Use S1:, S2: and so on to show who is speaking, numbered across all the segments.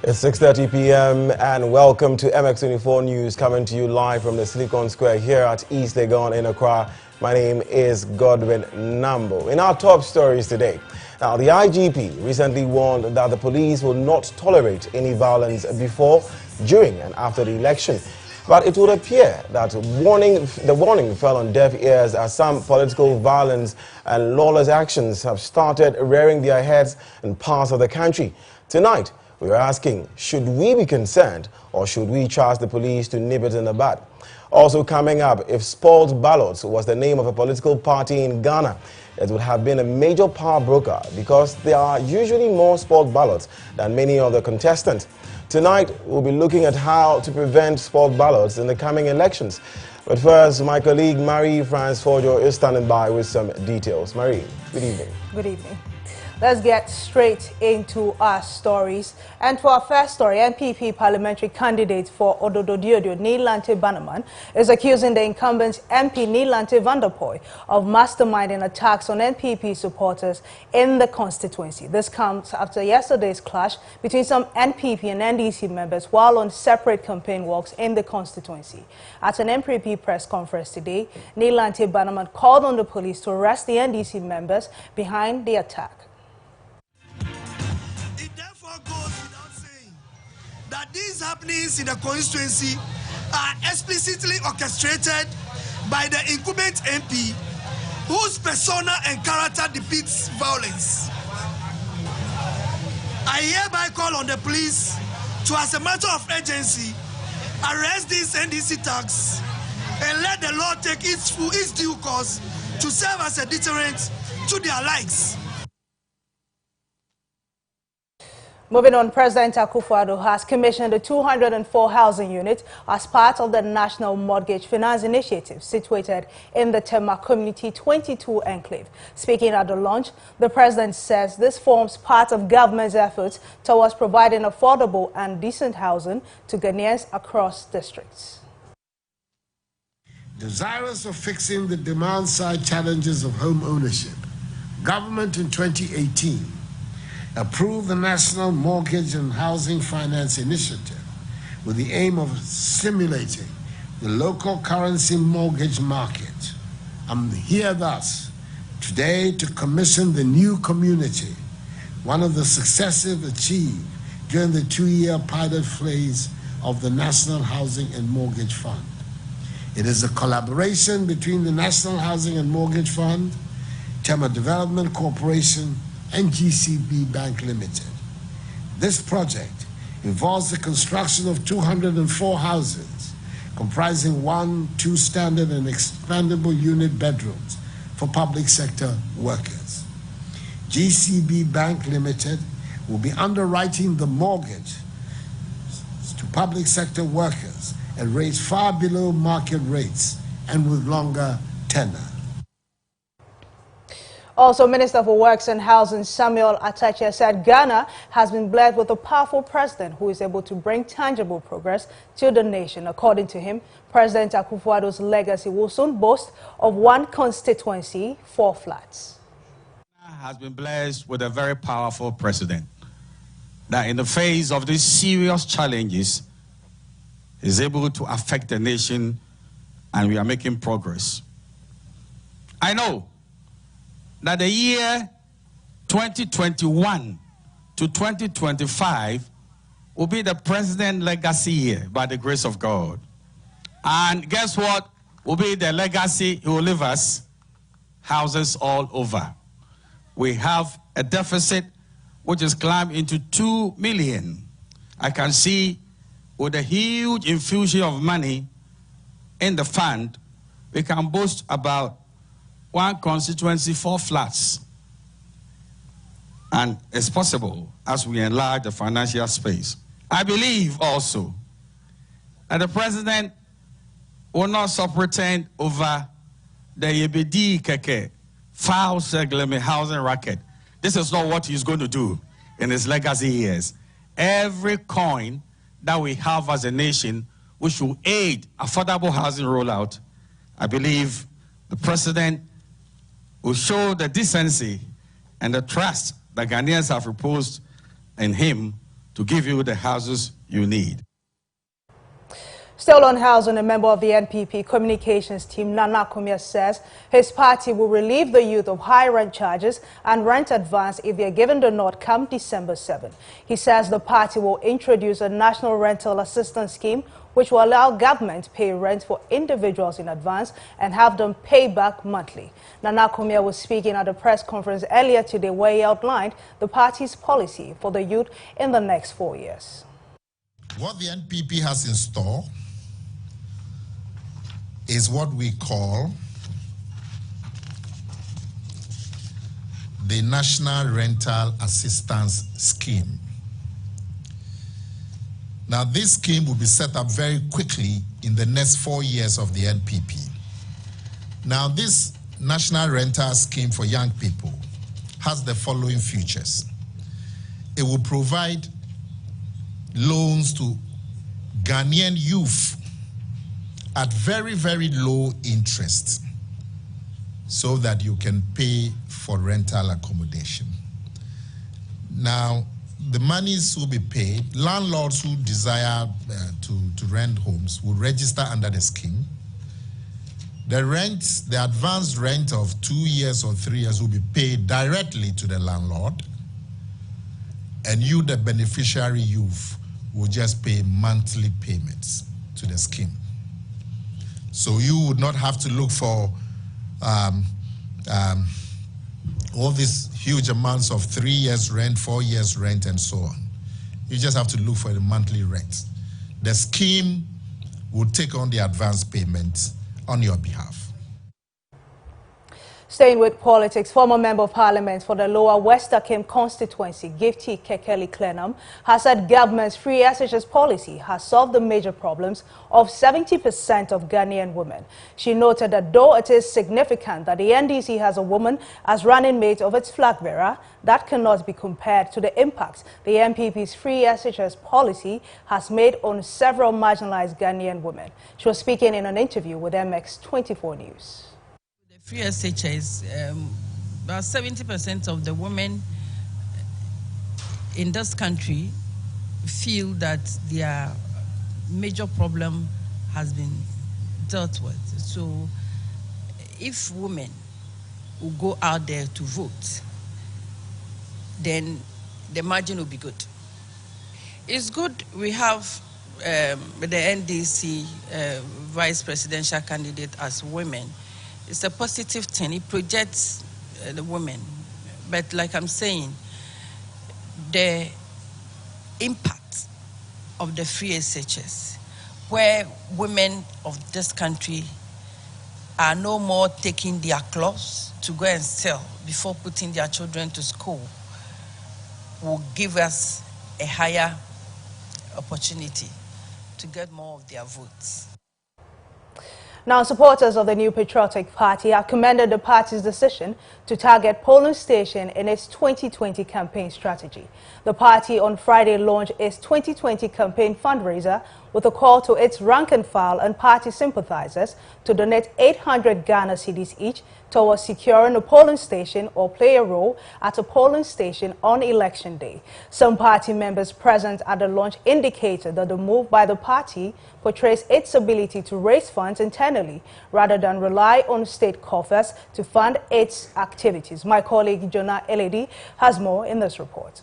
S1: It's 6:30 p.m. and welcome to MX24 News, coming to you live from the Silicon Square here at East Legon in Accra. My name is Godwin Nambo. In our top stories today, now the IGP recently warned that the police will not tolerate any violence before, during and after the election. But it would appear that the warning fell on deaf ears as some political violence and lawless actions have started rearing their heads in parts of the country. Tonight, we are asking, should we be concerned or should we trust the police to nip it in the bud? Also coming up, if spoiled ballots was the name of a political party in Ghana, it would have been a major power broker because there are usually more spoiled ballots than many of the contestants. Tonight, we'll be looking at how to prevent spoiled ballots in the coming elections. But first, my colleague Marie-France Forjo is standing by with some details. Marie, good evening.
S2: Good evening. Let's get straight into our stories. And for our first story, NPP parliamentary candidate for Ododiodio More is accusing the incumbent MP Nilante Vanderpoy of masterminding attacks on NPP supporters in the constituency. This comes after yesterday's clash between some NPP and NDC members while on separate campaign walks in the constituency. At an NPP press conference today, Nilante Bannerman called on the police to arrest the NDC members behind the attack.
S3: That these happenings in the constituency are explicitly orchestrated by the incumbent MP, whose persona and character depicts violence. I hereby call on the police to, as a matter of urgency, arrest these NDC thugs and let the law take its due course to serve as a deterrent to their likes.
S2: Moving on, President Akufo-Addo has commissioned a 204 housing unit as part of the National Mortgage Finance Initiative situated in the Tema Community 22 enclave. Speaking at the launch, the president says this forms part of government's efforts towards providing affordable and decent housing to Ghanaians across districts.
S4: Desirous of fixing the demand-side challenges of home ownership, government in 2018 approved the National Mortgage and Housing Finance Initiative with the aim of stimulating the local currency mortgage market. I'm here thus today to commission the new community, one of the successes achieved during the 2-year pilot phase of the National Housing and Mortgage Fund. It is a collaboration between the National Housing and Mortgage Fund, Tema Development Corporation, and GCB Bank Limited. This project involves the construction of 204 houses comprising 1, 2 standard and expandable unit bedrooms for public sector workers. GCB Bank Limited will be underwriting the mortgage to public sector workers and rates far below market rates and with longer tenure.
S2: Also, Minister for Works and Housing Samuel Atache said Ghana has been blessed with a powerful president who is able to bring tangible progress to the nation. According to him, President Akufo-Addo's legacy will soon boast of 1 constituency, 4 flats.
S5: Ghana has been blessed with a very powerful president that in the face of these serious challenges is able to affect the nation, and we are making progress. I know that the year 2021 to 2025 will be the president legacy year by the grace of God. And guess what will be the legacy he will leave us? Houses all over. We have a deficit which has climbed into 2 million. I can see with a huge infusion of money in the fund, we can boast about 1 constituency, 4 flats. And it's possible as we enlarge the financial space. I believe also that the president will not pretend over the Yebedi Keke foul settlement housing racket. This is not what he's going to do in his legacy years. Every coin that we have as a nation, which will aid affordable housing rollout, I believe the president will show the decency and the trust that Ghanaians have reposed in him to give you the houses you need.
S2: Still on housing, a member of the NPP communications team, Nana Kumia, says his party will relieve the youth of high rent charges and rent advance if they are given the nod come December 7. He says the party will introduce a national rental assistance scheme which will allow government to pay rent for individuals in advance and have them pay back monthly. Nana Kumia was speaking at a press conference earlier today where he outlined the party's policy for the youth in the next 4 years.
S6: What the NPP has in store is what we call the National Rental Assistance Scheme. Now, this scheme will be set up very quickly in the next 4 years of the NPP. Now, this National Rental Scheme for young people has the following features. It will provide loans to Ghanaian youth at very, very low interest so that you can pay for rental accommodation. Now, the monies will be paid. Landlords who desire to rent homes will register under the scheme. The rent, the advanced rent of 2 years or 3 years will be paid directly to the landlord, and you, the beneficiary youth, will just pay monthly payments to the scheme. So you would not have to look for all these huge amounts of 3 years rent, 4 years rent, and so on. You just have to look for the monthly rent. The scheme will take on the advance payments on your behalf.
S2: Staying with politics, former Member of Parliament for the Lower West Akim constituency, Gifty Kekeli Clenham, has said government's free SHS policy has solved the major problems of 70% of Ghanaian women. She noted that though it is significant that the NDC has a woman as running mate of its flag bearer, that cannot be compared to the impact the NPP's free SHS policy has made on several marginalized Ghanaian women. She was speaking in an interview with MX24 News.
S7: Free SHS, about 70% of the women in this country feel that their major problem has been dealt with. So if women will go out there to vote, then the margin will be good. It's good we have the NDC vice presidential candidate as women. It's a positive thing. It projects the women. But like I'm saying, the impact of the free SHS, where women of this country are no more taking their clothes to go and sell before putting their children to school, will give us a higher opportunity to get more of their votes.
S2: Now, supporters of the New Patriotic Party have commended the party's decision to target polling stations in its 2020 campaign strategy. The party on Friday launched its 2020 campaign fundraiser with a call to its rank and file and party sympathizers to donate 800 Ghana cedis each towards securing a polling station or play a role at a polling station on election day. Some party members present at the launch indicated that the move by the party portrays its ability to raise funds internally rather than rely on state coffers to fund its activities. My colleague Jonah Eledi has more in this report.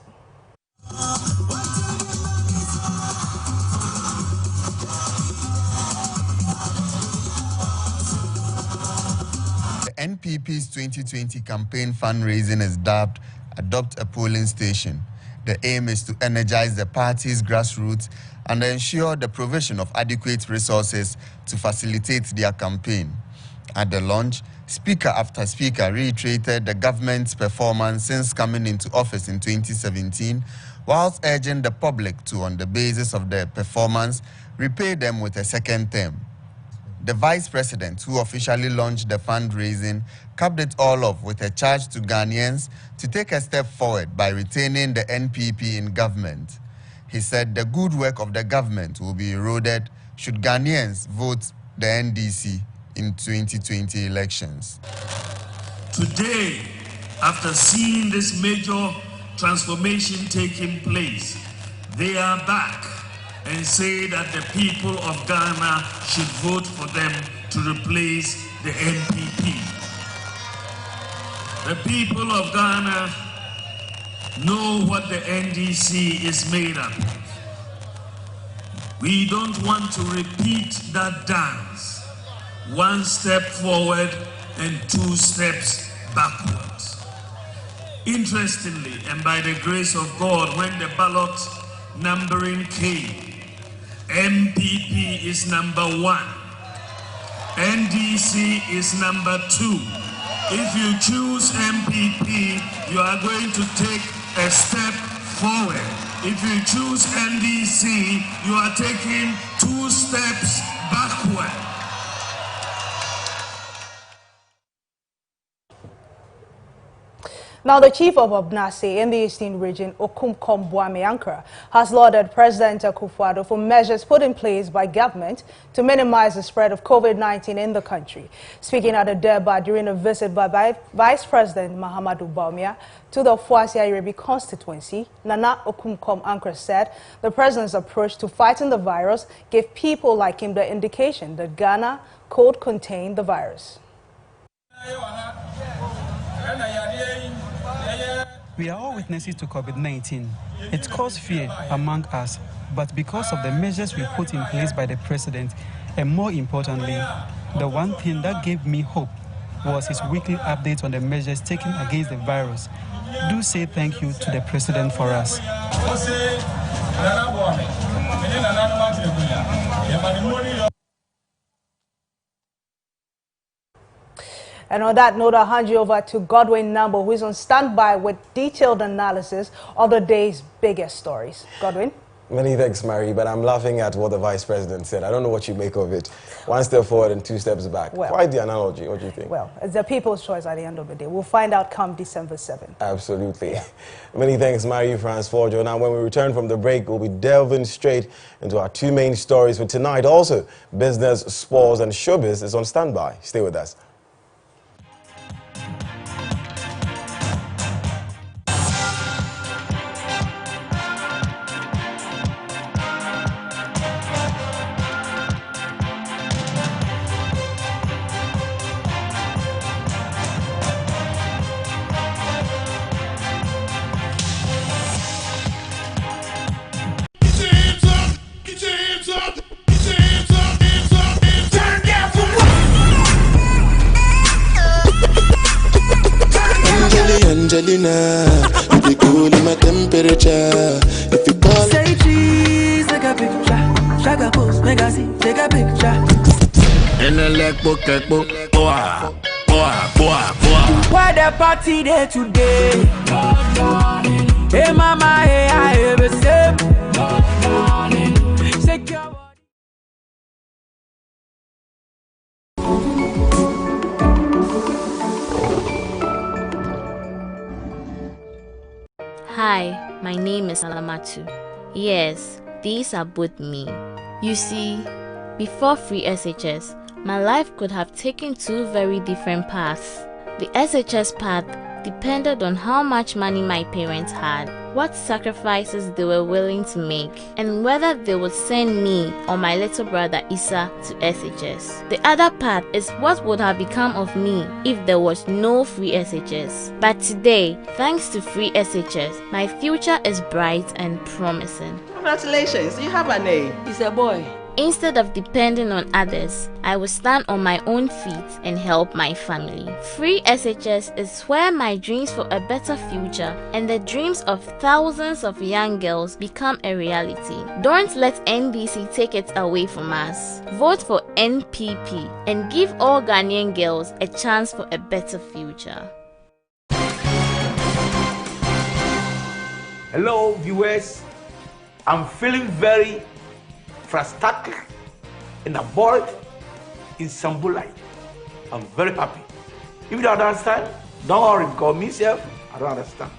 S8: The NPP's 2020 campaign fundraising is dubbed Adopt a Polling Station. The aim is to energize the party's grassroots and ensure the provision of adequate resources to facilitate their campaign. At the launch, speaker after speaker reiterated the government's performance since coming into office in 2017, whilst urging the public to, on the basis of their performance, repay them with a second term. The vice president, who officially launched the fundraising, capped it all off with a charge to Ghanaians to take a step forward by retaining the NPP in government. He said the good work of the government will be eroded should Ghanaians vote the NDC in 2020 elections.
S9: Today, after seeing this major transformation taking place, they are back and say that the people of Ghana should vote for them to replace the NPP. The people of Ghana know what the NDC is made of. We don't want to repeat that dance. 1 step forward and 2 steps backwards. Interestingly, and by the grace of God, when the ballot numbering came, MPP is number 1, NDC is number 2. If you choose MPP, you are going to take a step forward. If you choose NDC, you are taking 2 steps backward.
S2: Now, the chief of Obnase in the Eastern Region, Okumkom Bwame, has lauded President Akufo-Addo for measures put in place by government to minimize the spread of COVID-19 in the country. Speaking at the Durban during a visit by Vice President Mahamadou Bawumia to the Ofuasi-Ayerebi constituency, Nana Okumkom Ankara said the president's approach to fighting the virus gave people like him the indication that Ghana could contain the virus.
S10: We are all witnesses to COVID-19. It caused fear among us, but because of the measures we put in place by the president, and more importantly, the one thing that gave me hope was his weekly updates on the measures taken against the virus. Do say thank you to the president for us.
S2: And on that note, I'll hand you over to Godwin Nambo, who is on standby with detailed analysis of the day's biggest stories. Godwin?
S1: Many thanks, Mary, but I'm laughing at what the Vice President said. I don't know what you make of it. 1 step forward and 2 steps back.
S2: Well,
S1: quite the analogy. What do you think?
S2: Well, it's the people's choice at the end of the day. We'll find out come December 7th.
S1: Absolutely. Many thanks, Mary France Forjo. Now, when we return from the break, we'll be delving straight into our 2 main stories for tonight. Also, business, sports, and showbiz is on standby. Stay with us.
S11: Angelina, you be cool in my temperature. If you call, say cheese, take a picture. Shaka post, make a see, take a picture. In the leg book, boa. Why the party there today? Hey mama, hey I have a step. Secure.
S12: Hi, my name is Alamatu. Yes, these are both me. You see, before free SHS, my life could have taken 2 very different paths. The SHS path depended on how much money my parents had, what sacrifices they were willing to make, and whether they would send me or my little brother Issa to SHS. The other part is what would have become of me if there was no free SHS. But today, thanks to free SHS, my future is bright and promising.
S13: Congratulations, you have an A. He's a boy.
S12: Instead of depending on others, I will stand on my own feet and help my family. Free SHS is where my dreams for a better future and the dreams of thousands of young girls become a reality. Don't let NDC take it away from us. Vote for NPP and give all Ghanaian girls a chance for a better future.
S14: Hello viewers, I'm feeling very frustrated and bored in Sambulite. I'm very happy. If you don't understand, don't worry, because myself, I don't understand.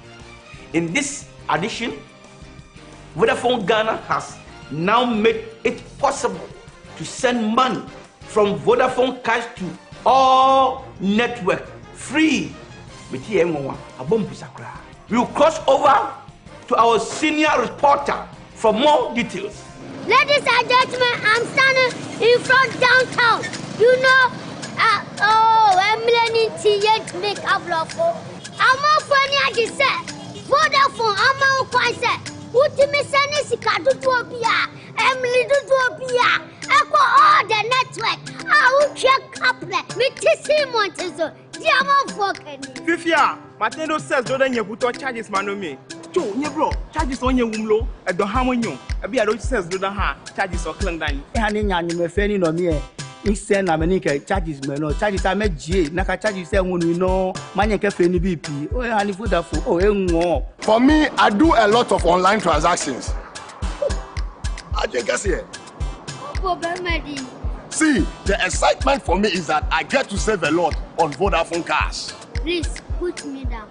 S14: In this addition, Vodafone Ghana has now made it possible to send money from Vodafone Cash to all network free. We'll cross over to our senior reporter for more details.
S15: Ladies and gentlemen, I'm standing in front downtown. You know, I'm learning to make a vlog. I'm not funny, I just said. Vodafone, I'm not quite said. What you miss any secret to Topia? Emily to Topia. I got all the network. I will check up there. Me to Montezo. Diamond fucking.
S16: Fifia, Matendo says, don't you put charges, Manomi. Joe, you bro, charges on your wumlo, at the harmonium. A beer says, do the ha, charges or Clendine.
S17: Hanging on your fanny no me. Instead, I'm a charges, man, charges I met G. Naka charges say when we know, money cafe in the BP. Oh, honey, food for oh,
S18: for me, I do a lot of online transactions. I think I see it. See, the excitement for me is that I get to save a lot on Vodafone cash.
S15: Please put me down.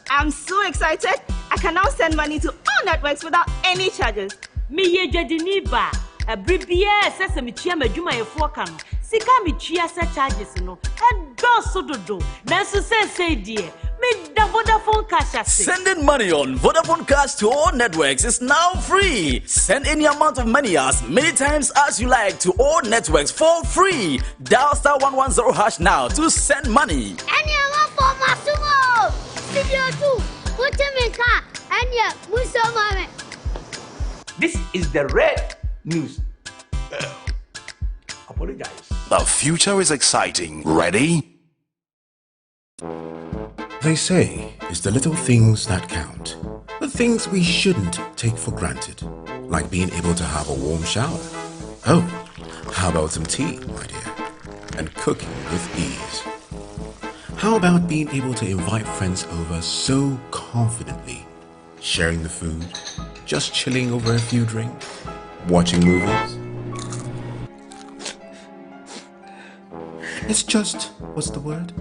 S19: I'm so excited. I can now send money to all networks without any charges.
S20: Me ye jediniba. A bribia says me chia me juma ye fokan. Sika me chia sa charges no. And do so do. Nansu say dear. Me da Vodafone cash.
S21: Sending money on Vodafone cash to all networks is now free. Send any amount of money as many times as you like to all networks for free. Dial *110# now to send money.
S15: Any amount for Masumo. Video 2. Put him in car. And yeah, Musoma.
S14: This is the red news. Apologize.
S22: The future is exciting. Ready? They say it's the little things that count. The things we shouldn't take for granted. Like being able to have a warm shower. Oh, how about some tea, my dear? And cooking with ease. How about being able to invite friends over so confidently? Sharing the food, just chilling over a few drinks, watching movies. It's just, what's the word?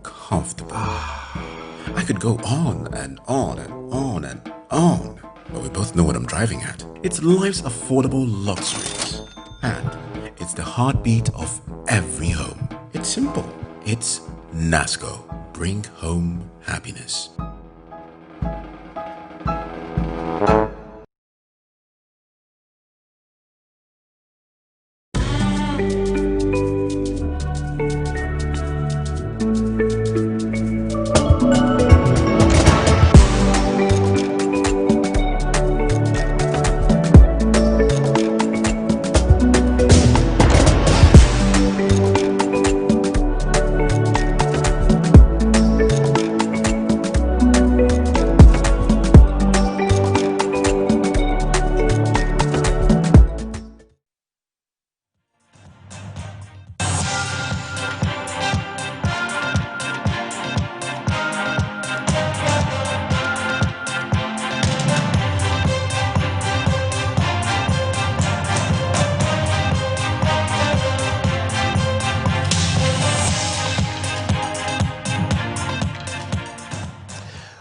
S22: Comfortable. I could go on and on and on and on, but we both know what I'm driving at. It's life's affordable luxuries, and it's the heartbeat of every home. It's simple. It's NASCO. Bring home happiness.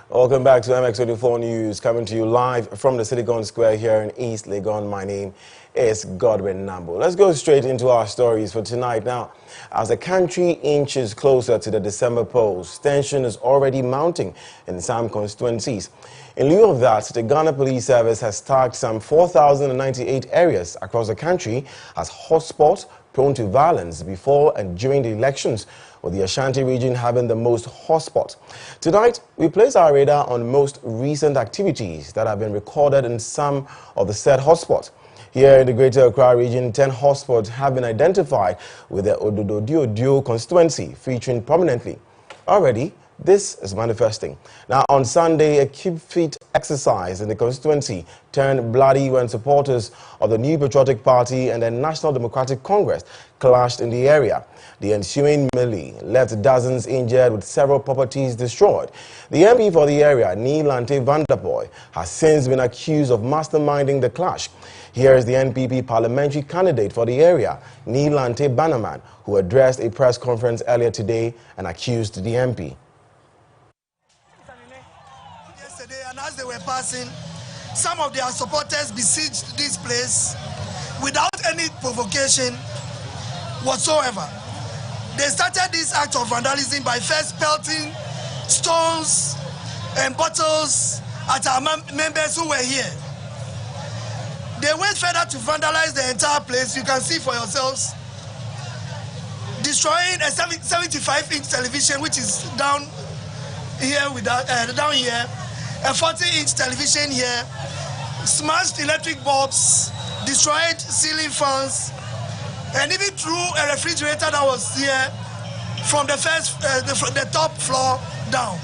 S1: Welcome back to MX24 News, coming to you live from the Silicon Square here in East Legon. My name is Godwin Nambo. Let's go straight into our stories for tonight. Now, as the country inches closer to the December polls, tension is already mounting in some constituencies. In lieu of that, the Ghana Police Service has tagged some 4,098 areas across the country as hotspots prone to violence before and during the elections, with the Ashanti region having the most hotspots. Tonight, we place our radar on most recent activities that have been recorded in some of the said hotspots. Here in the Greater Accra region, 10 hotspots have been identified, with the Ododiodio constituency featuring prominently. Already, this is manifesting. Now, on Sunday, a keep fit exercise in the constituency turned bloody when supporters of the New Patriotic Party and the National Democratic Congress clashed in the area. The ensuing melee left dozens injured with several properties destroyed. The MP for the area, Nielante Vanderpoy, has since been accused of masterminding the clash. Here is the NPP parliamentary candidate for the area, Nielante Bannerman, who addressed a press conference earlier today and accused the MP.
S3: Yesterday, and as they were passing, some of their supporters besieged this place without any provocation whatsoever. They started this act of vandalism by first pelting stones and bottles at our members who were here. They went further to vandalize the entire place. You can see for yourselves. Destroying a 75-inch television, which is down here with that, down here, a 40-inch television here, smashed electric bulbs, destroyed ceiling fans, and even threw a refrigerator that was here from the the top floor down.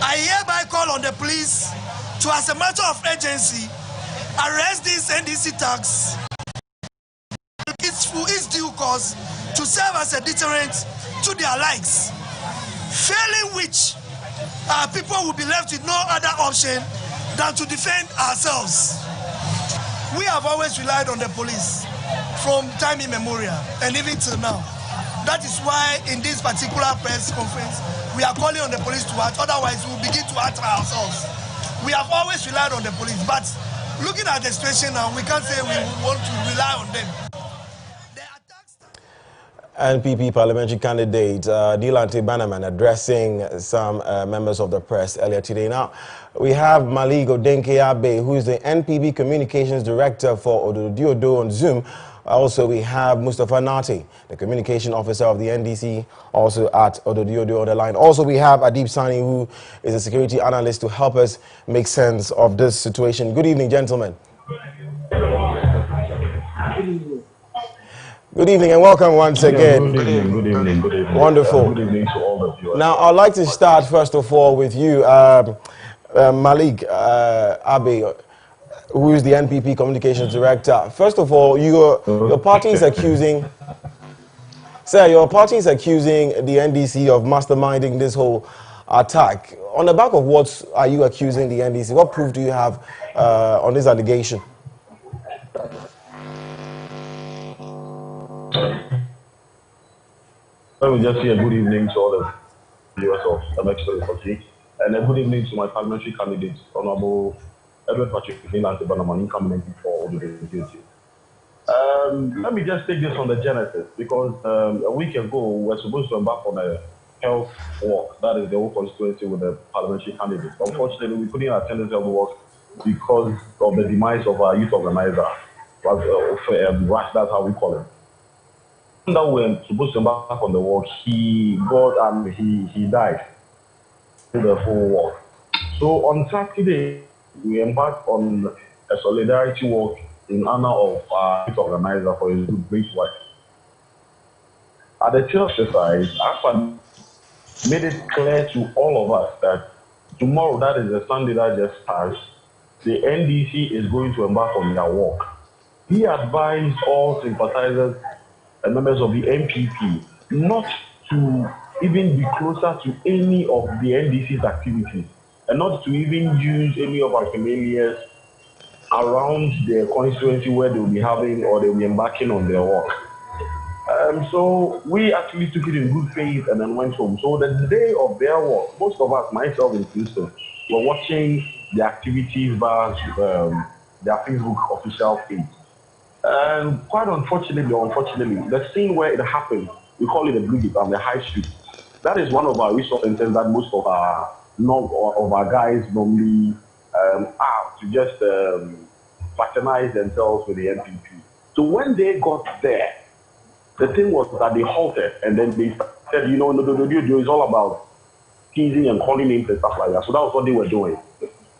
S3: I hereby call on the police to, as a matter of urgency, arrest these NDC thugs its due course to serve as a deterrent to their likes, failing which our people will be left with no other option than to defend ourselves. We have always relied on the police from time immemorial and even till now. That is why in this particular press conference, we are calling on the police to act, otherwise we will begin to act ourselves. We have always relied on the police, but looking at the situation now, we can't say we want to rely on them.
S1: NPP parliamentary candidate Dilante Bannerman addressing some members of the press earlier today. Now, we have Malik Odenke-Abe, who is the NPP Communications Director for Ododiodio on Zoom. Also, we have Mustafa Nati, the Communication Officer of the NDC, also at Ododiodio on the line. Also, we have Adib Sani, who is a security analyst, to help us make sense of this situation. Good evening, gentlemen. Good evening and welcome once again.
S4: Good evening, good evening, good evening.
S1: Wonderful.
S4: Good evening to all the viewers.
S1: Now, I'd like to start first of all with you, Malik Abe, who is the NPP Communications Director. First of all, your party is accusing, sir, your party is accusing the NDC of masterminding this whole attack. On the back of what are you accusing the NDC? What proof do you have on this allegation?
S4: Let me just say a good evening to all the viewers of MX24 and a good evening to my parliamentary candidate, Honorable Edward Patrick Dilante Bannerman, incoming MP for Ododiodio. Let me just take this on the genesis, because a week ago we were supposed to embark on a health walk, that is the whole constituency with the parliamentary candidate. Unfortunately, we couldn't attend this health walk because of the demise of our youth organizer. That's how we call him. That we were supposed to embark on the walk, he died in the whole walk. So on Saturday, we embarked on a solidarity walk in honor of our youth organizer for his great wife. At the church exercise, AFAN made it clear to all of us that tomorrow, that is the Sunday that just passed, the NDC is going to embark on their walk. He advised all sympathizers and members of the NPP not to even be closer to any of the NDC's activities and not to even use any of our familiars around their constituency where they will be having or they will be embarking on their work. So we actually took it in good faith and then went home. So the day of their work, most of us, myself inclusive, were watching the activities via their Facebook official page. And quite unfortunately, the scene where it happened, we call it a blue on the high street. That is one of our resource centers that most of our guys normally are to just patronize themselves with the NPP. So when they got there, the thing was that they halted and then they said, you know, Ododiodio is all about teasing and calling names and stuff like that. So that was what they were doing.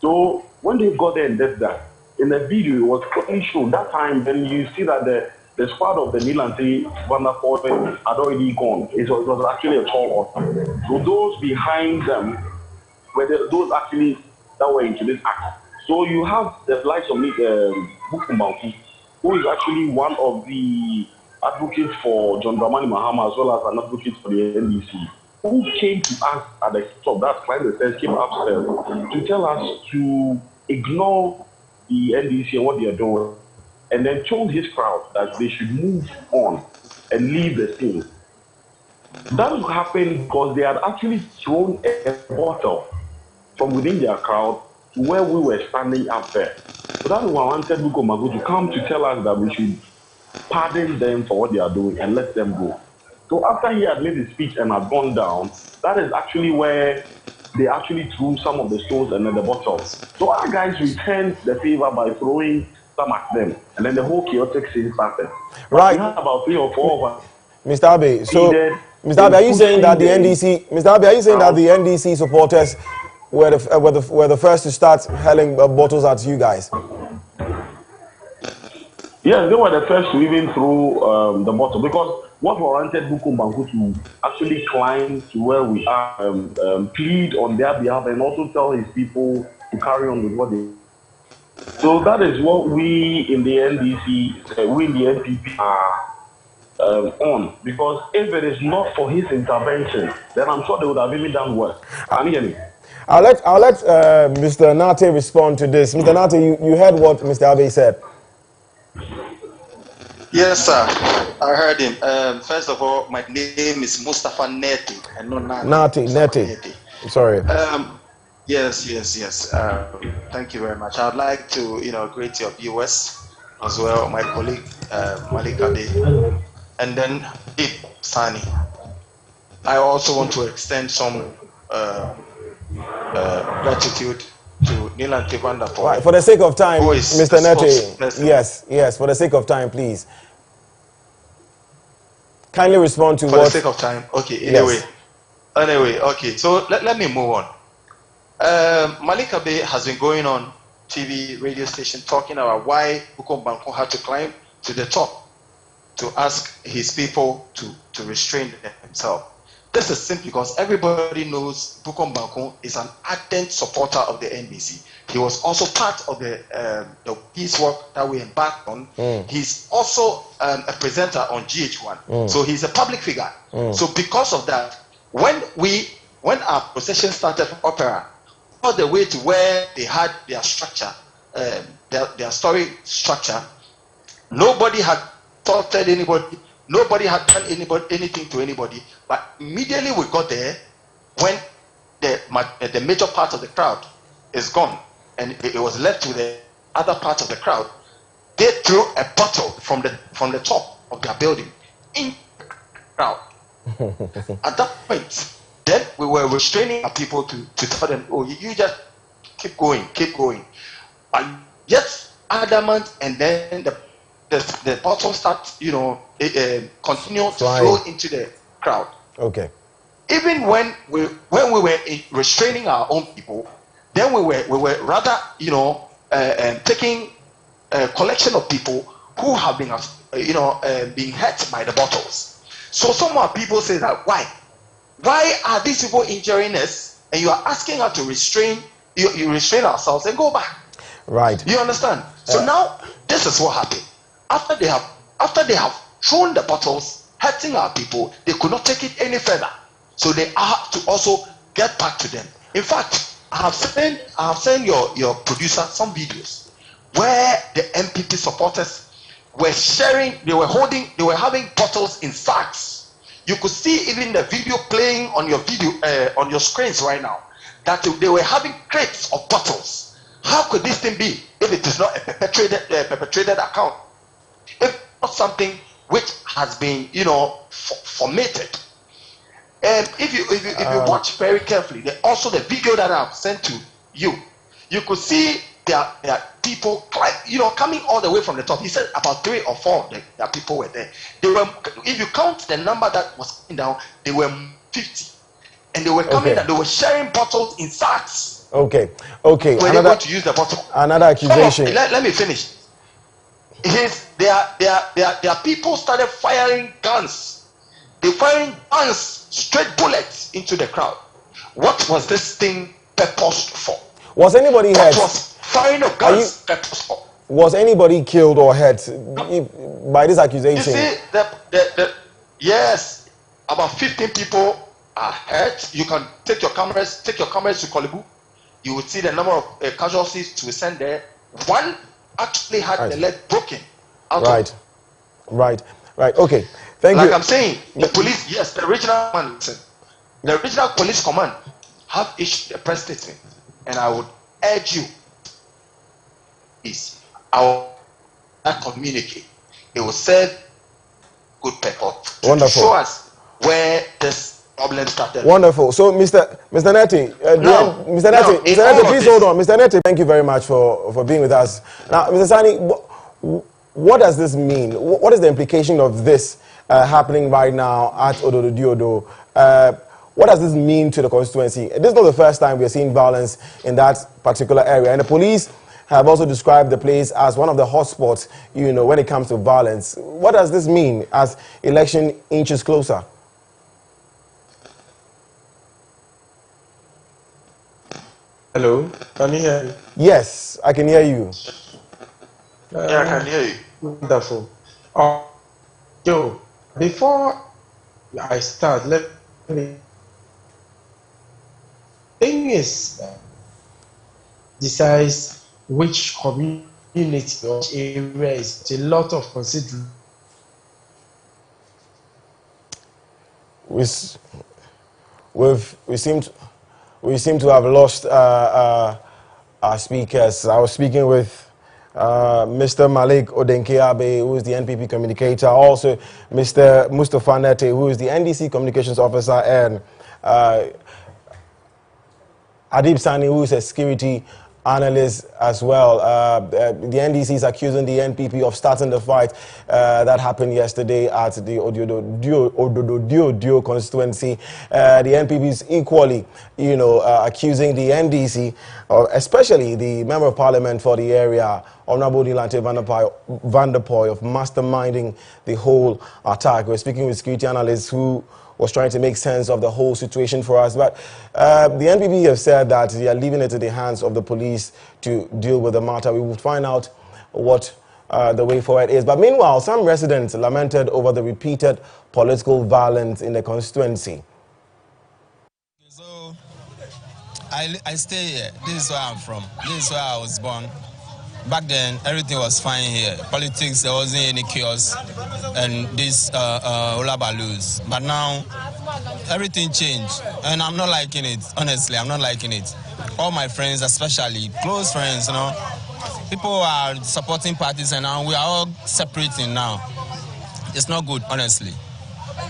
S4: So when they got there and did that, in the video, it was clearly shown that time. Then you see that the squad of the Dilante Bannerman had already gone. It was actually a tall order. So those behind them were those actually that were into this act. So you have the likes of Bukumbauki, who is actually one of the advocates for John Dramani Mahama, as well as an advocate for the NDC, who came to us at the top. That client that says came upstairs to tell us to ignore the NDC and what they are doing, and then told his crowd that they should move on and leave the scene. That happened because they had actually thrown a bottle from within their crowd to where we were standing up there. So that's why I wanted Buko Magu to come to tell us that we should pardon them for what they are doing and let them go. So after he had made his speech and had gone down, that is actually where they actually threw some of the stones and then the bottles. So our guys returned the favor by throwing some at them, and then the whole chaotic scene started.
S1: Right.
S4: We had about 3 or 4 of us.
S1: Mr. Abe, so Mr. Abe, are you saying that the NDC, Mr. Abe, are you saying that the NDC supporters were the first to start hurling bottles at you guys?
S4: Yes, they were the first to even throw the bottle, because what warranted Bukom Banku to actually climb to where we are, plead on their behalf, and also tell his people to carry on with what they. So that is what we in the NDC, we in the NPP are on. Because if it is not for his intervention, then I'm sure they would have even done worse. Can you hear me?
S1: I'll let Mr. Nate respond to this. Mr. Nate, you heard what Mr. Abe said.
S5: Yes, sir. I heard him. First of all, my name is Mustafa Neti, and not
S1: Neti. Sorry.
S5: Yes. Thank you very much. I'd like to, greet your viewers as well, my colleague Malik Ade, and then Sani. I also want to extend some gratitude to Nilan Tibanda
S1: for the sake of time, Mr. Neti. Yes, for the sake of time, please. Kindly respond to
S5: for the sake of time. Okay, anyway, okay. So let me move on. Malik Abe has been going on TV, radio station, talking about why Bukom Banku had to climb to the top to ask his people to restrain themselves. This is simply because everybody knows Bukom Banku is an ardent supporter of the NDC. He was also part of the peace work that we embarked on. He's also a presenter on GH1. So he's a public figure. So because of that, when our procession started from Opera, all the way to where they had their structure, their story structure, nobody had taunted anybody. Nobody had done anything to anybody. But immediately we got there, when the major part of the crowd is gone, and it was left to the other part of the crowd, they threw a bottle from the top of their building in the crowd. At that point, then we were restraining our people to tell them, oh, you just keep going. But yet adamant, and then the bottle starts, continue to flow into the crowd.
S1: Okay.
S5: Even when we were restraining our own people, then we were rather, taking a collection of people who have been, being hurt by the bottles. So some of our people say that why are these people injuring us, and you are asking us to restrain ourselves and go back?
S1: Right.
S5: You understand? So now this is what happened. After they have thrown the bottles, hurting our people, they could not take it any further. So they have to also get back to them. In fact, I have sent your producer some videos where the MPP supporters were sharing. They were having bottles in sacks. You could see even the video playing on your screens right now, that they were having crates of bottles. How could this thing be if it is not a perpetrated account? If not something which has been, formatted. And if you watch very carefully, also the video that I've sent to you, you could see there are people, coming all the way from the top. He said about 3 or 4 of their people were there. They were, if you count the number that was coming down, they were 50, and they were coming and they were sharing bottles in sacks.
S1: Okay.
S5: Were they going to use the bottle?
S1: Another accusation.
S5: Let me finish. Their people started firing guns. They firing guns, straight bullets into the crowd. What was this thing purposed for?
S1: Was anybody hurt?
S5: What was firing of guns purposed for?
S1: Was anybody killed or hurt by this accusation?
S5: You see, yes, about 15 people are hurt. You can take your cameras to Kolebu. You will see the number of casualties to be sent there. One actually had the leg broken.
S1: Right. Okay. Thank you.
S5: Like I'm saying, the police, yes, the regional police command have issued a press statement, and I would urge you, I will not communicate. It will serve good purpose to show us where this problem started.
S1: Wonderful. So, Mr. Neti, Mr. Neti, please hold on. Mr. Neti, thank you very much for being with us. Now, Mr. Sani, what does this mean? What is the implication of this happening right now at Ododiodio? What does this mean to the constituency? This is not the first time we are seeing violence in that particular area, and the police have also described the place as one of the hotspots, when it comes to violence. What does this mean as election inches closer?
S6: Hello, can you hear me?
S1: Yes, I can hear you.
S5: Yeah, I can hear you.
S6: Wonderful. Joe, before I start, let me. Thing is, decides which community or area is a lot of consideration.
S1: We seem to have lost our speakers. I was speaking with Mr. Malik Odenkeabe, who is the NPP communicator, also Mr. Mustafa Nete, who is the NDC communications officer, and Adib Sani, who is a security analyst as well. The NDC is accusing the NPP of starting the fight that happened yesterday at the Ododiodio constituency. The NPP is equally, accusing the NDC, especially the Member of Parliament for the area, Honorable Nilante Vanderpoy, of masterminding the whole attack. We're speaking with security analysts who was trying to make sense of the whole situation for us. But the NPP have said that they are leaving it to the hands of the police to deal with the matter. We will find out what the way forward is. But meanwhile, some residents lamented over the repeated political violence in the constituency.
S7: So, I stay here. This is where I'm from. This is where I was born. Back then, everything was fine here. Politics, there wasn't any chaos and this hula balloons. But now, everything changed. And I'm not liking it. Honestly, I'm not liking it. All my friends, especially close friends, people are supporting parties and now we are all separating now. It's not good, honestly.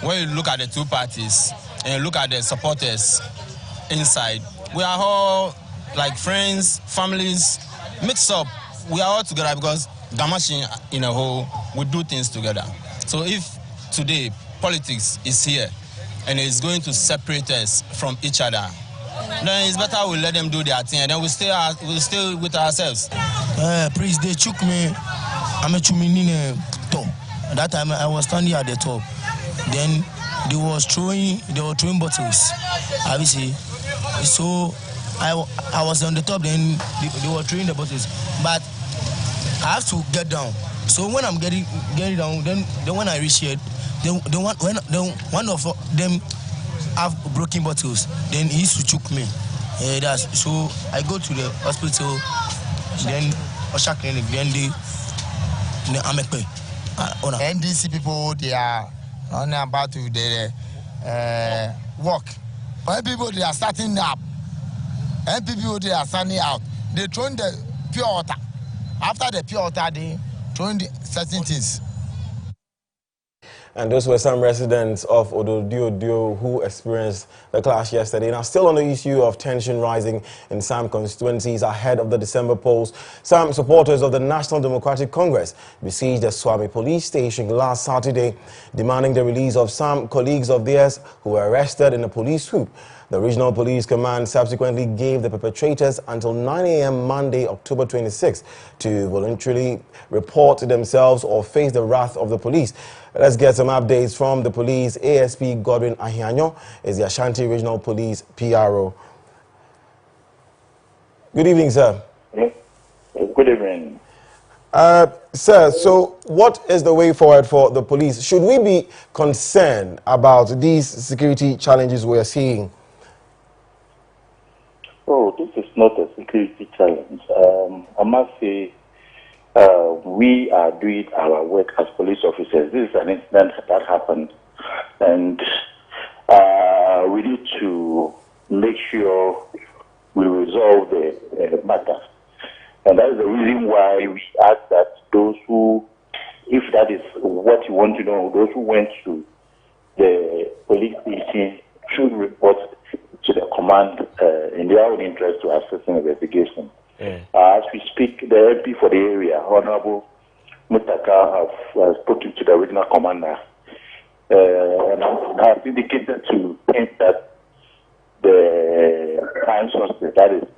S7: When you look at the two parties and you look at the supporters inside, we are all like friends, families, mixed up. We are all together because Gamashi in a whole, we do things together. So if today politics is here and it's going to separate us from each other, then it's better we let them do their thing and then we'll stay with ourselves.
S23: Please, they took me. I'm a chumini top. At that time, I was standing at the top. Then they were throwing bottles. Obviously, so I was on the top. Then they were throwing the bottles, but I have to get down. So when I'm getting down, then when I reach here, one of them have broken bottles. Then he used to choke me. So I go to the hospital. Then Osha Clinic. Then the Amekpe.
S24: NDC people, they are on about to work. When people they are starting up, and people they are standing out. They throwing the pure water. After the pure water, they throwing the certain things.
S1: And those were some residents of Ododiodio who experienced the clash yesterday. Now, still on the issue of tension rising in some constituencies ahead of the December polls, some supporters of the National Democratic Congress besieged the Swami police station last Saturday, demanding the release of some colleagues of theirs who were arrested in a police swoop. The Regional Police Command subsequently gave the perpetrators until 9 a.m. Monday, October 26, to voluntarily report themselves or face the wrath of the police. Let's get some updates from the police. ASP Godwin Ahianyo is the Ashanti Regional Police PRO. Good evening, sir.
S25: Good evening.
S1: Sir, so what is the way forward for the police? Should we be concerned about these security challenges we are seeing?
S25: Oh, this is not a security challenge. I must say we are doing our work as police officers. This is an incident that happened, and we need to make sure we resolve the matter. And that is the reason why we ask that those who, if that is what you want to know, those who went to the police station should report to the command in their own interest to assist an investigation. As we speak, the MP for the area, Honorable Mutaka, has put it to the regional commander and has indicated to him that the prime suspect, that is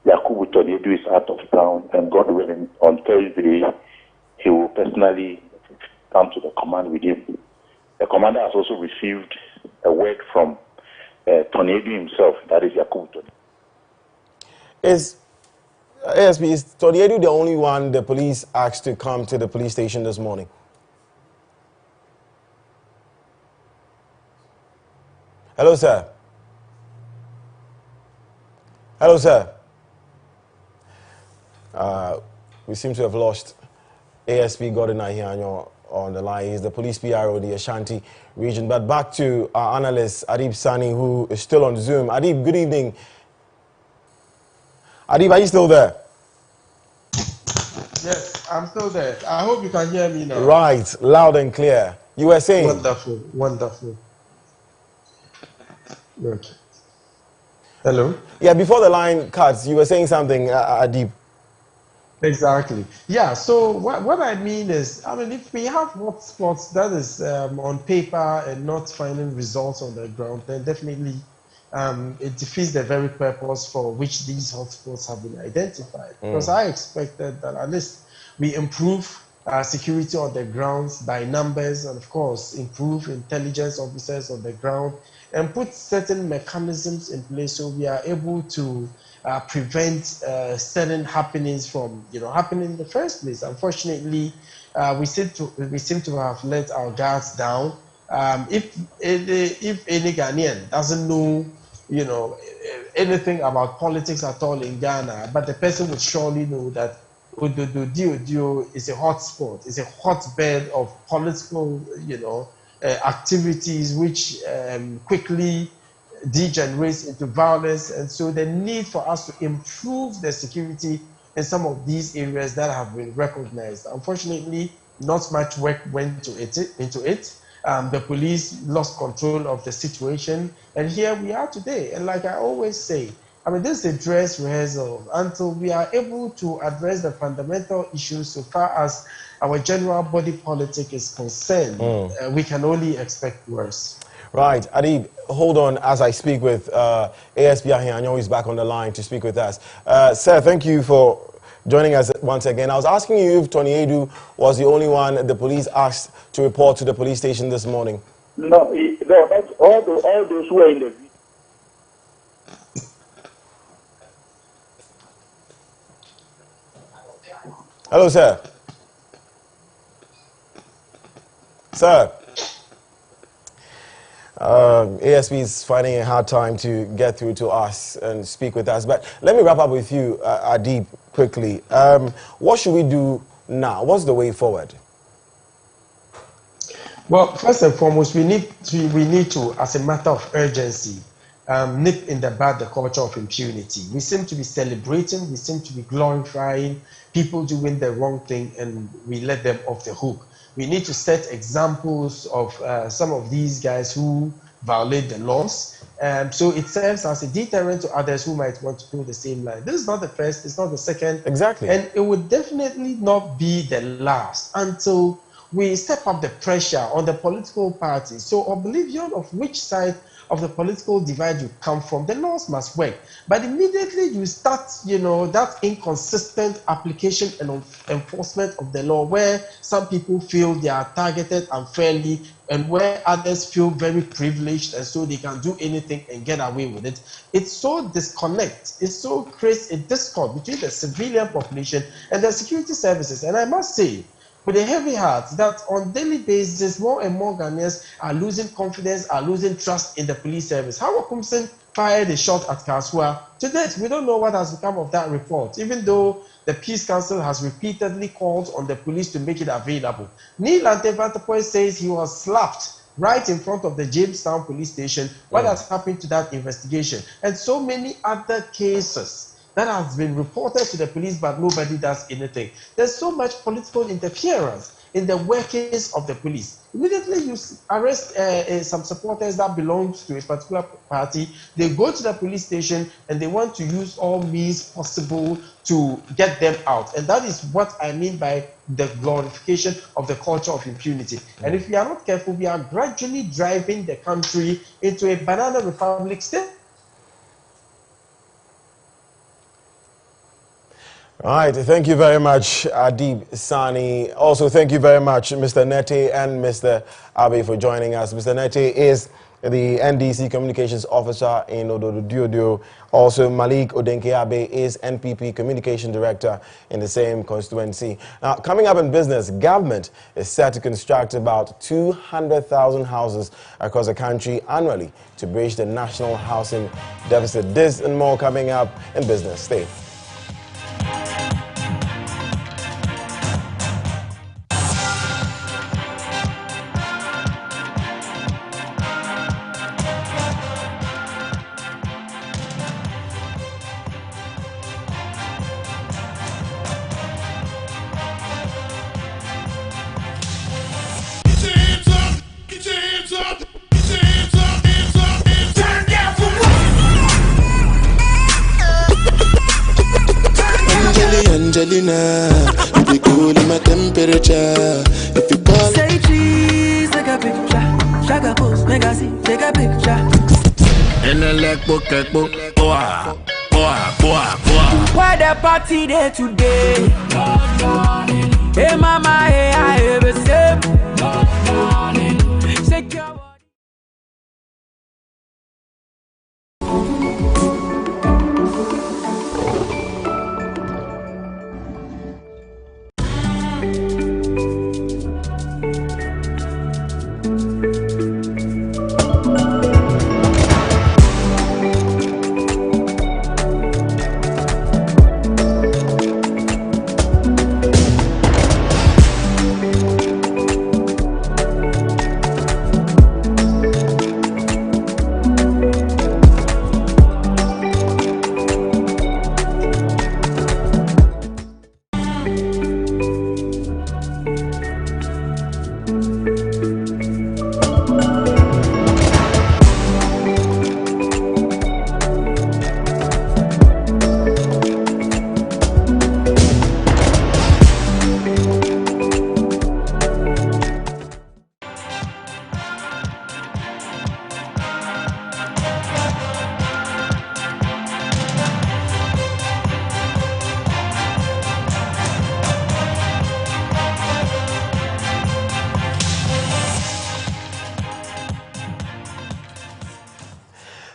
S25: Yakubu Toniedu, is out of town, and God willing, on Thursday, he will personally come to the command with him. The commander has also received a word from Toniedu himself, that is Yakubu Toniedu.
S1: Is Toniedu the only one the police asked to come to the police station this morning? Hello, sir. Hello, sir. We seem to have lost ASP Gordon Ahianyo on the line. He's the police PRO of the Ashanti region. But back to our analyst, Adib Sani, who is still on Zoom. Adib, good evening. Adib, are you still there?
S6: Yes, I'm still there. I hope you can hear me now.
S1: Right, loud and clear. You were saying?
S6: Wonderful, wonderful. Okay. Hello?
S1: Yeah, before the line cuts, you were saying something, Adib.
S6: Exactly. Yeah, so what I mean is, I mean, if we have hotspots that is on paper and not finding results on the ground, then definitely it defeats the very purpose for which these hotspots have been identified. Because I expected that at least we improve security on the grounds by numbers and, of course, improve intelligence officers on the ground and put certain mechanisms in place so we are able to prevent certain happenings from happening in the first place. Unfortunately, we seem to have let our guards down. If any Ghanaian doesn't know anything about politics at all in Ghana, but the person would surely know that Ododiodio is a hotspot, is a hotbed of political activities which quickly degenerates into violence, and so the need for us to improve the security in some of these areas that have been recognized. Unfortunately, not much work went into it. The police lost control of the situation, and here we are today. And like I always say, I mean, this is a dress rehearsal. Until we are able to address the fundamental issues so far as our general body politic is concerned, we can only expect worse.
S1: Right, Adib, hold on as I speak with ASP Ahianyo, who is back on the line to speak with us. Sir, thank you for joining us once again. I was asking you if Toniedu was the only one the police asked to report to the police station this morning.
S25: No, that's all those who are in the...
S1: Hello, sir. Sir. ASP is finding a hard time to get through to us and speak with us. But let me wrap up with you, Adib, quickly. What should we do now? What's the way forward?
S6: Well, first and foremost, we need to, as a matter of urgency, nip in the bud the culture of impunity. We seem to be celebrating, we seem to be glorifying people doing the wrong thing, and we let them off the hook. We need to set examples of some of these guys who violate the laws. So it serves as a deterrent to others who might want to do the same line. This is not the first, it's not the second.
S1: Exactly.
S6: And it would definitely not be the last until we step up the pressure on the political parties. So oblivion of which side of the political divide you come from, the laws must work. But immediately you start, that inconsistent application and enforcement of the law, where some people feel they are targeted unfairly and where others feel very privileged and so they can do anything and get away with it. It's so disconnect. It so creates a discord between the civilian population and the security services. And I must say, with a heavy heart, that on a daily basis, more and more Ghanaians are losing confidence, are losing trust in the police service. How Kumsen fired a shot at Kasua. To date, we don't know what has become of that report, even though the Peace Council has repeatedly called on the police to make it available. Neil Antevantapoy says he was slapped right in front of the Jamestown police station. What has happened to that investigation? And so many other cases that has been reported to the police, but nobody does anything. There's so much political interference. in the workings of the police. Immediately you arrest some supporters that belong to a particular party, they go to the police station and they want to use all means possible to get them out. And that is what I mean by the glorification of the culture of impunity. And if we are not careful, we are gradually driving the country into a banana republic state.
S1: All right, thank you very much, Adib Sani. Also, thank you very much, Mr. Nete and Mr. Abe, for joining us. Mr. Nete is the NDC Communications Officer in Ododiodio. Also, Malik Odenke-Abe is NPP Communication Director in the same constituency. Now, coming up in business, government is set to construct about 200,000 houses across the country annually to bridge the national housing deficit. This and more coming up in business. Stay.
S2: Angelina, you be cool in my temperature. If you call, say cheese, take a picture. Shaka post, make a see, take a picture. In the leg book, boah. Why the party there today? Hey mama, hey I have a sip. Secure.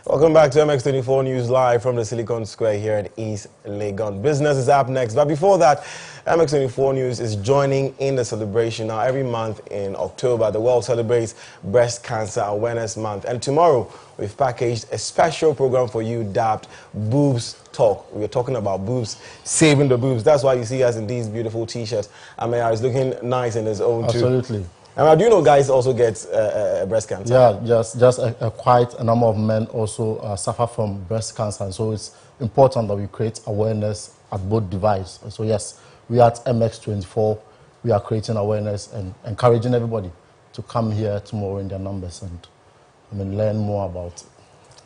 S1: Welcome back to MX24 News Live from the Silicon Square here in East Legon. Business is up next, but before that, MX24 News is joining in the celebration. Now, every month in October, the world celebrates Breast Cancer Awareness Month. And tomorrow, we've packaged a special program for you dubbed Boobs Talk. We're talking about boobs, saving the boobs. That's why you see us in these beautiful T-shirts. I mean, it's looking nice in his own too.
S8: Absolutely.
S1: And do you know guys also get breast cancer?
S8: Yeah, just quite a number of men also suffer from breast cancer. And so it's important that we create awareness at both devices. So yes, we at MX24, we are creating awareness and encouraging everybody to come here tomorrow in their numbers and learn more about it.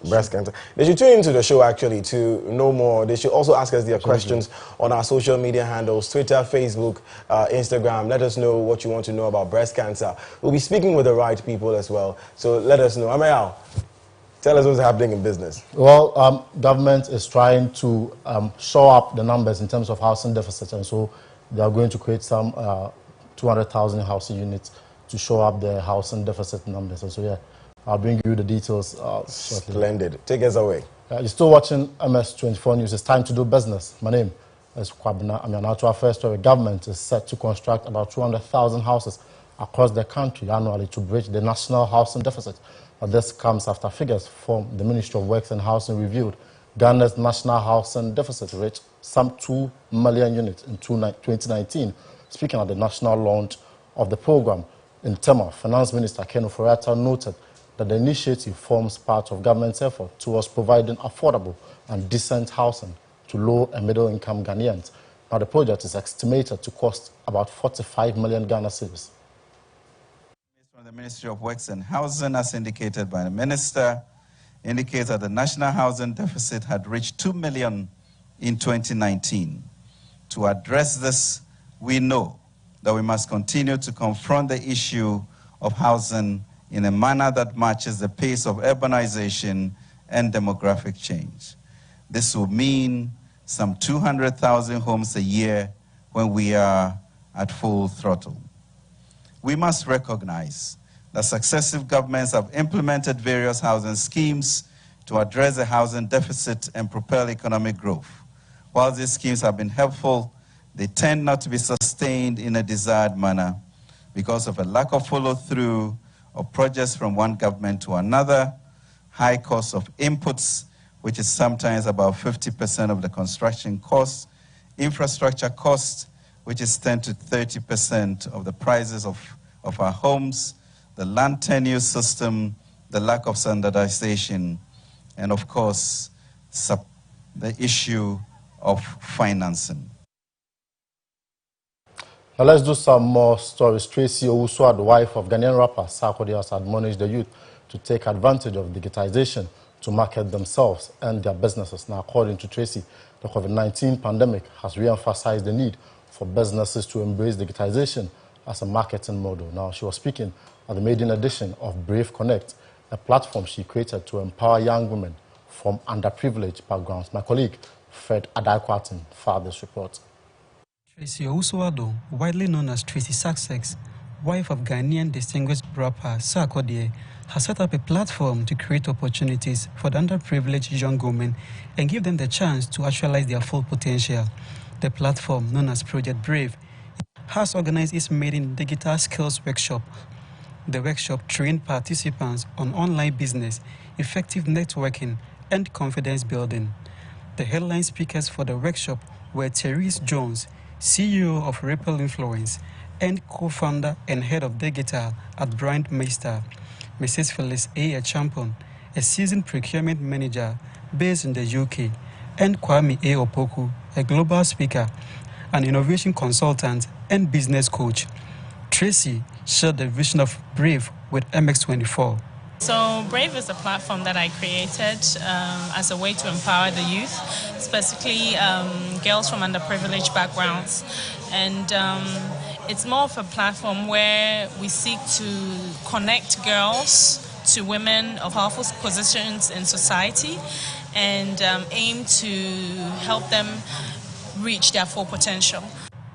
S1: Breast cancer. They should tune into the show actually to know more. They should also ask us their questions on our social media handles, Twitter, Facebook, Instagram. Let us know what you want to know about breast cancer. We'll be speaking with the right people as well. So let us know. Amayal, tell us what's happening in business.
S8: Well, government is trying to show up the numbers in terms of housing deficit. And so they are going to create some 200,000 housing units to show up the housing deficit numbers. And so, yeah. I'll bring you the details shortly.
S1: Splendid. Take us away.
S8: You're still watching MS24 News. It's time to do business. My name is Kwabena. I'm now to our first story. Government is set to construct about 200,000 houses across the country annually to bridge the national housing deficit. But this comes after figures from the Ministry of Works and Housing revealed Ghana's national housing deficit reached some 2 million units in 2019. Speaking at the national launch of the program in Tema, Finance Minister Ken Ofori-Atta noted that the initiative forms part of government's effort towards providing affordable and decent housing to low and middle-income Ghanaians. Now, the project is estimated to cost about 45 million Ghana cedis.
S9: From the Ministry of Works and Housing, as indicated by the Minister, indicates that the national housing deficit had reached 2 million in 2019. To address this, we know that we must continue to confront the issue of housing in a manner that matches the pace of urbanization and demographic change. This will mean some 200,000 homes a year when we are at full throttle. We must recognize that successive governments have implemented various housing schemes to address the housing deficit and propel economic growth. While these schemes have been helpful, they tend not to be sustained in a desired manner because of a lack of follow-through of projects from one government to another, high cost of inputs, which is sometimes about 50% of the construction cost, infrastructure cost, which is 10 to 30% of the prices of our homes, the land tenure system, the lack of standardization, and of course, the issue of financing.
S8: Now let's do some more stories. Tracy Owusu, the wife of Ghanaian rapper Sarkodie, has admonished the youth to take advantage of digitization to market themselves and their businesses. Now, according to Tracy, the COVID-19 pandemic has re-emphasized the need for businesses to embrace digitization as a marketing model. Now, she was speaking at the maiden edition of Brave Connect, a platform she created to empower young women from underprivileged backgrounds. My colleague, Fred Adakwatin, filed this report.
S10: Tracy Owusu, widely known as Tracy Success, wife of Ghanaian distinguished rapper Sarkodie, has set up a platform to create opportunities for the underprivileged young women and give them the chance to actualize their full potential. The platform, known as Project Brave, has organized its maiden digital skills workshop. The workshop trained participants on online business, effective networking, and confidence building. The headline speakers for the workshop were Therese Jones, CEO of Ripple Influence, and co-founder and head of digital at Brand Meister, Mrs. Phyllis A. Champon, a seasoned procurement manager based in the UK, and Kwame A. Opoku, a global speaker, an innovation consultant and business coach. Tracy shared the vision of Brave with MX24.
S11: So Brave is a platform that I created as a way to empower the youth, specifically girls from underprivileged backgrounds. And it's more of a platform where we seek to connect girls to women of powerful positions in society and aim to help them reach their full potential.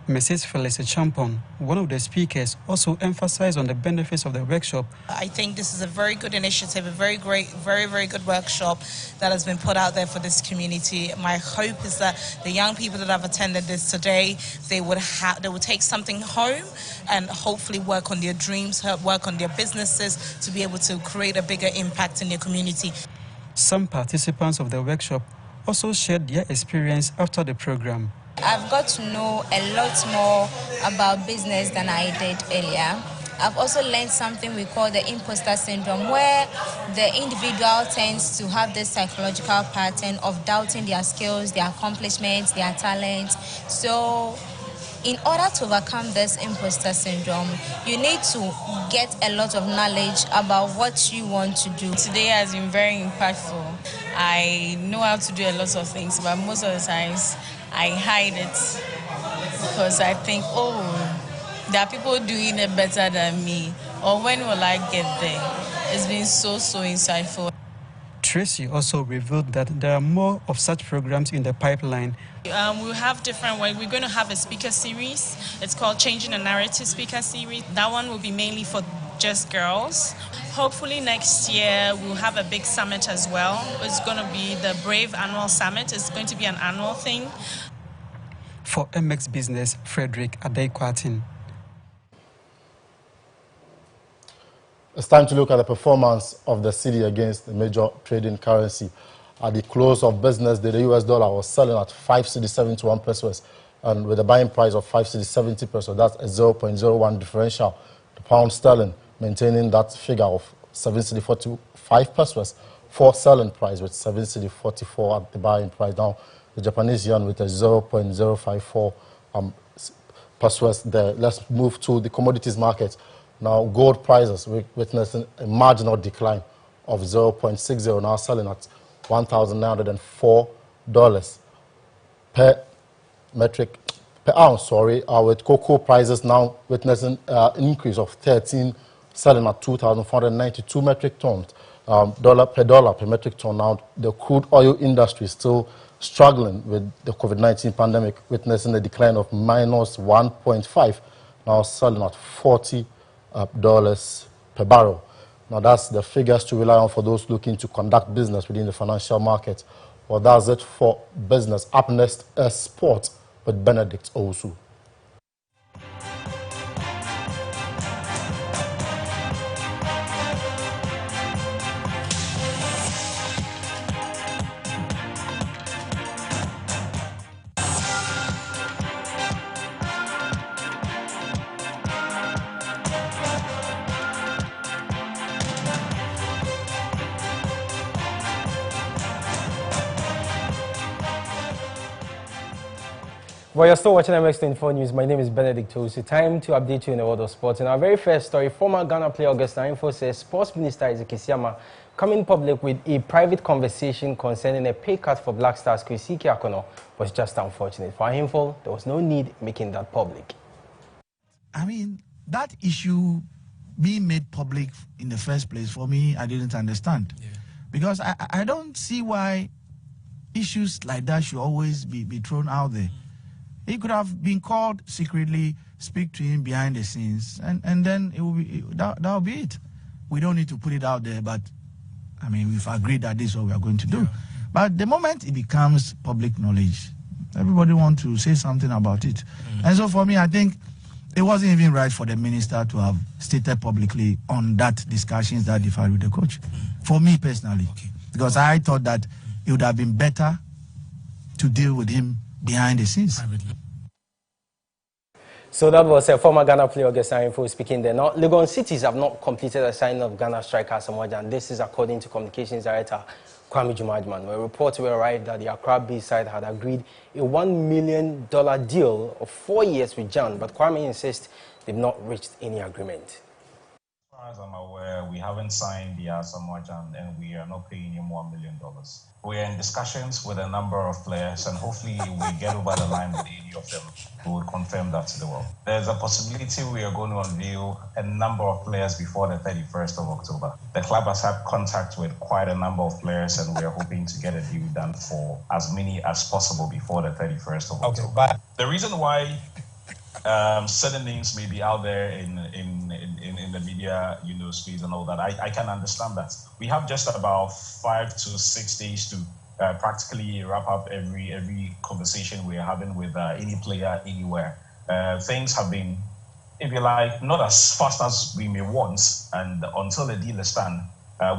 S10: Mrs. Phyllis Champon, one of the speakers, also emphasized on the benefits of the workshop.
S12: I think this is a very good initiative, a very great, very good workshop that has been put out there for this community. My hope is that the young people that have attended this today, they would take something home and hopefully work on their dreams, work on their businesses to be able to create a bigger impact in their community.
S10: Some participants of the workshop also shared their experience after the program.
S13: I've got to know a lot more about business than I did earlier. I've also learned something we call the imposter syndrome, where the individual tends to have this psychological pattern of doubting their skills, their accomplishments, their talents. So in order to overcome this imposter syndrome, you need to get a lot of knowledge about what you want to do.
S11: Today has been very impactful. I know how to do a lot of things, but most of the times I hide it because I think, oh, there are people doing it better than me, or when will I get there? It's been so insightful.
S10: Tracy also revealed that there are more of such programs in the pipeline.
S11: We'll have different ways. We're going to have a speaker series. It's called Changing the Narrative speaker series. That one will be mainly for just girls. Hopefully next year we'll have a big summit as well. It's going to be the Brave Annual Summit. It's going to be an annual thing.
S10: For MX Business, Frederick Adekwatin.
S8: It's time to look at the performance of the cedi against the major trading currency. At the close of business day, the US dollar was selling at 5 cedi 71 pesos, and with a buying price of 5 cedi 70 pesos, that's a 0.01 differential. The pound sterling maintaining that figure of 7 cedi 45 pesos 4 selling price with 7 cedi 44 at the buying price. Now, the Japanese yen with a 0.054 persuades there. Let's move to the commodities market. Now, gold prices witnessing a marginal decline of 0.60, now selling at $1,904 per ounce, with cocoa prices now witnessing an increase of 13, selling at 2,492 metric tons, dollar per metric ton. Now, the crude oil industry is still struggling with the COVID-19 pandemic, witnessing a decline of minus 1.5, now selling at $40 per barrel. Now, that's the figures to rely on for those looking to conduct business within the financial market. Well, that's it for business. Up next, sport with Benedict Owusu.
S16: Well, you're still watching MX24 News. My name is Benedict Owusu. Time to update you in the world of sports. In our very first story, former Ghana player Augustin Info says Sports Minister Isaac Isiama coming public with a private conversation concerning a pay cut for Black Stars Kwesi Akono was just unfortunate. For him, there was no need making that public.
S23: I mean, that issue being made public in the first place, for me, I didn't understand. Yeah. Because I don't see why issues like that should always be thrown out there. He could have been called secretly, speak to him behind the scenes, and then it will be that'll be it. We don't need to put it out there, but I mean, we've agreed that this is what we are going to do. Yeah. But the moment it becomes public knowledge, everybody wants to say something about it. And so for me, I think it wasn't even right for the minister to have stated publicly on that discussions that differed with the coach. For me personally, because I thought that it would have been better to deal with him behind the scenes.
S16: So that was a former Ghana player Augustin Info speaking there. Now, Legon Cities have not completed the signing of Ghana striker Samoa, and this is according to Communications Director Kwame Jumajman. Where reports were arrived that the Accra B side had agreed a $1 million deal of 4 years with Jan, but Kwame insists they've not reached any agreement.
S17: As far as I'm aware, we haven't signed the Samoa Jan, and we are not paying him $1 million. We are in discussions with a number of players, and hopefully we get over the line with any of them. We will confirm that to the world. There's a possibility we are going to unveil a number of players before the 31st of October. The club has had contact with quite a number of players, and we are hoping to get a deal done for as many as possible before the 31st of October. But the reason why certain names may be out there in the media, space and all that, I can understand that. We have just about 5 to 6 days to practically wrap up every conversation we're having with any player anywhere. Things have been, if you like, not as fast as we may want, and until the deal is done,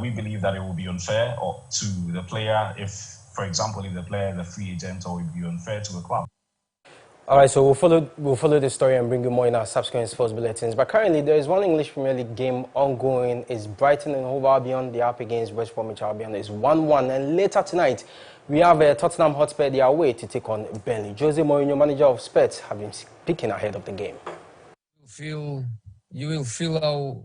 S17: we believe that it will be unfair to the player if, for example, if the player is a free agent, or it will be unfair to a club.
S16: All right, so we'll follow this story and bring you more in our subsequent sports bulletins. But currently, there is one English Premier League game ongoing. It's Brighton and Hove Albion. They're up against West Bromwich Albion. It's 1-1. And later tonight, we have Tottenham Hotspur. They are away to take on Burnley. Jose Mourinho, manager of Spurs, have been speaking ahead of the game.
S18: You will feel how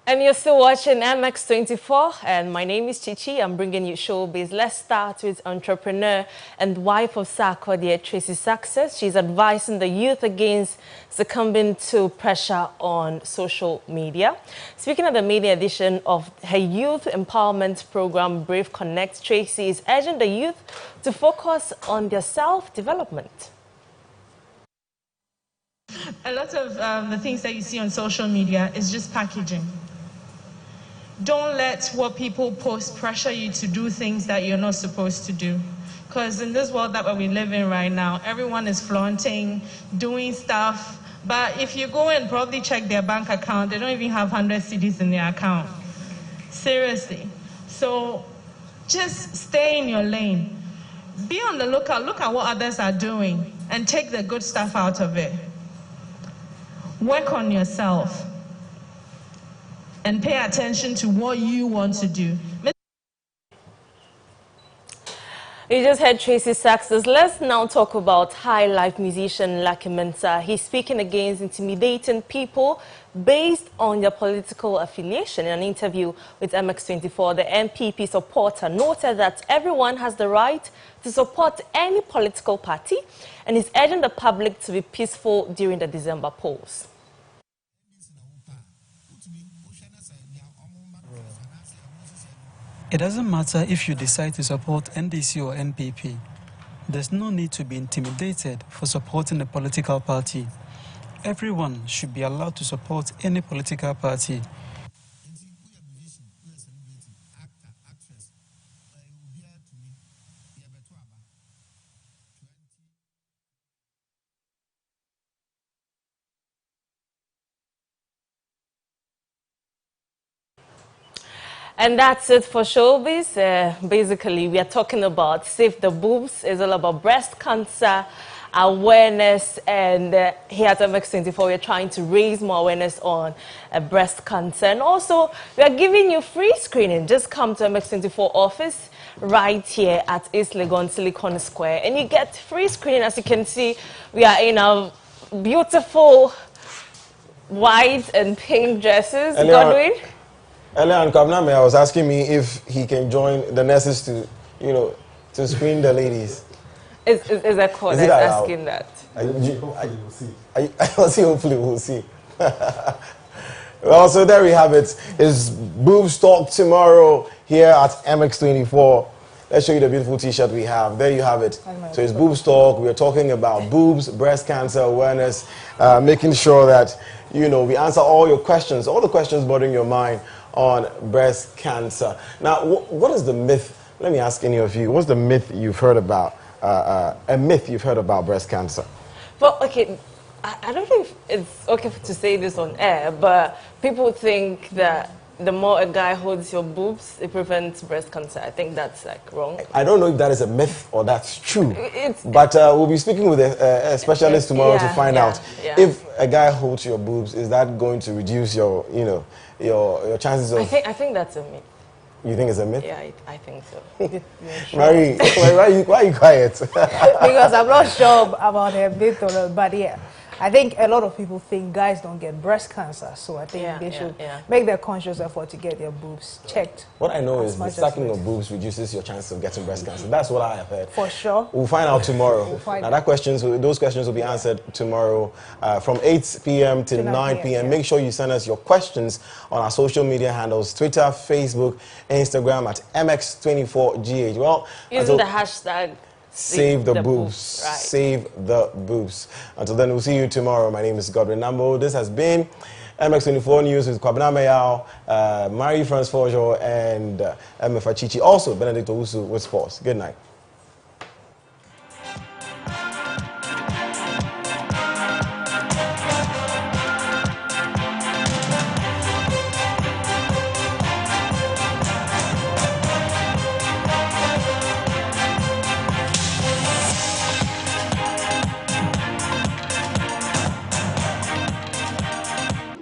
S14: And you're still watching MX24, and my name is Chichi. I'm bringing you showbiz. Let's start with entrepreneur and wife of Sarkodie, Tracy Success. She's advising the youth against succumbing to pressure on social media. Speaking of the media edition of her youth empowerment program, Brave Connect, Tracy is urging the youth to focus on their self-development.
S11: A lot of the things that you see on social media is just packaging. Don't let what people post pressure you to do things that you're not supposed to do. Because in this world that we live in right now, everyone is flaunting, doing stuff. But if you go and probably check their bank account, they don't even have 100 cedis in their account. Seriously. So just stay in your lane. Be on the lookout. Look at what others are doing and take the good stuff out of it. Work on yourself. And pay attention to what you want to do.
S14: You just heard Tracy Success. Let's now talk about high life musician Lucky Mensah. He's speaking against intimidating people based on their political affiliation. In an interview with MX24, the NPP supporter noted that everyone has the right to support any political party and is urging the public to be peaceful during the December polls.
S10: It doesn't matter if you decide to support NDC or NPP. There's no need to be intimidated for supporting a political party. Everyone should be allowed to support any political party.
S14: And that's it for showbiz. Basically, we are talking about Save the Boobs. It's all about breast cancer awareness. And here at MX24, we're trying to raise more awareness on breast cancer. And also, we are giving you free screening. Just come to MX24 office right here at East Legon Silicon Square. And you get free screening. As you can see, we are in our beautiful white and pink dresses. Godwin?
S1: Earlier on, Kabname, I was asking me if he can join the nurses to, to screen the ladies.
S14: Is that called asking that?
S1: Hopefully we'll see. Hopefully we'll see. Well, so there we have it. It's Boobs Talk tomorrow here at MX24. Let's show you the beautiful t-shirt we have. There you have it. So it's Boobs Talk. We're talking about boobs, breast cancer awareness, making sure that, we answer all your questions, all the questions bothering your mind on breast cancer. Now, what is the myth? Let me ask any of you. What's the myth you've heard about? A myth you've heard about breast cancer?
S14: Well, okay, I don't know if it's okay to say this on air, but people think that the more a guy holds your boobs, it prevents breast cancer. I think that's wrong.
S1: I don't know if that is a myth or that's true. But we'll be speaking with a specialist tomorrow to find out if a guy holds your boobs, is that going to reduce your, your chances of...
S14: I think that's a myth.
S1: You think it's a myth?
S14: Yeah, I think so.
S1: Marie, why are you quiet?
S15: Because I'm not sure about a myth or not, but yeah. I think a lot of people think guys don't get breast cancer, so I think they should make their conscious effort to get their boobs checked.
S1: What I know is the stacking of boobs reduces your chances of getting breast cancer. That's what I have heard.
S15: For sure.
S1: We'll find out tomorrow. Those questions will be answered tomorrow from 8 p.m. to 9 p.m. Make sure you send us your questions on our social media handles, Twitter, Facebook, Instagram at MX24GH. Well,
S14: using the hashtag
S1: Save the boobs.
S14: Right.
S1: Save the boobs. Until then, we'll see you tomorrow. My name is Godwin Nambo. This has been MX24 News with Kwabena Mayao, Marie France Forjo, and MF Achichi. Also, Benedict Owusu with sports. Good night.